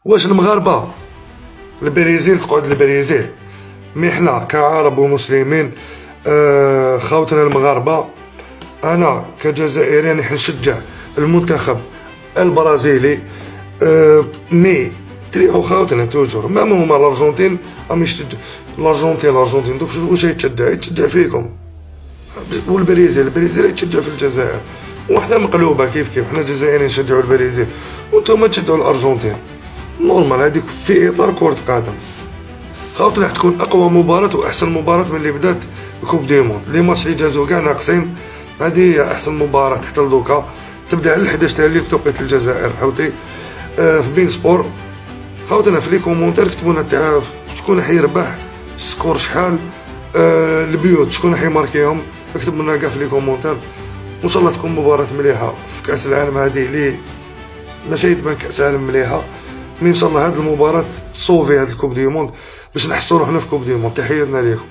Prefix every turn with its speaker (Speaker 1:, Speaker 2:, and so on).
Speaker 1: واش المغاربه البرازيل تقعد البرازيل؟ مي حنا كعرب ومسلمين خاوتنا المغاربه، انا كجزائري راني حنشجع المنتخب البرازيلي. مي تريحوا خاوتنا توجور، ما هما الارجنتين راهم يشجع الارجنتين دوك واش يتشجع فيكم، البرازيل يتشجع في الجزائر، وحنا مقلوبه كيف حنا الجزائريين نشجعوا البرازيل وانتم تشجعوا الارجنتين. نورمال هذيك في اطار كرة قدم. خاطر راح تكون اقوى مباراة واحسن مباراة من اللي بدات كوب دي موند. لي ماتش اللي جازو كاع ناقصين، هذه هي احسن مباراة حتى لدوكا. تبدا على 11 تاع الليل بتوقيت الجزائر. حوتي في بين سبور خاوتنا في لي كومونتير كتبوا لنا تاع شكون حيربح، السكور شحال، البيوت شكون حيماركيهم، اكتبوا لنا كاع في لي كومونتير. وان شاء الله تكون مباراة مليحة في كاس العالم هذه اللي ماشي تبان كاس العالم مليحة. ان شاء الله هذه المباراة تصوفي هذا الكوب دي موند باش نحسوا روحنا في كوب دي موند. تحياتنا ليكم.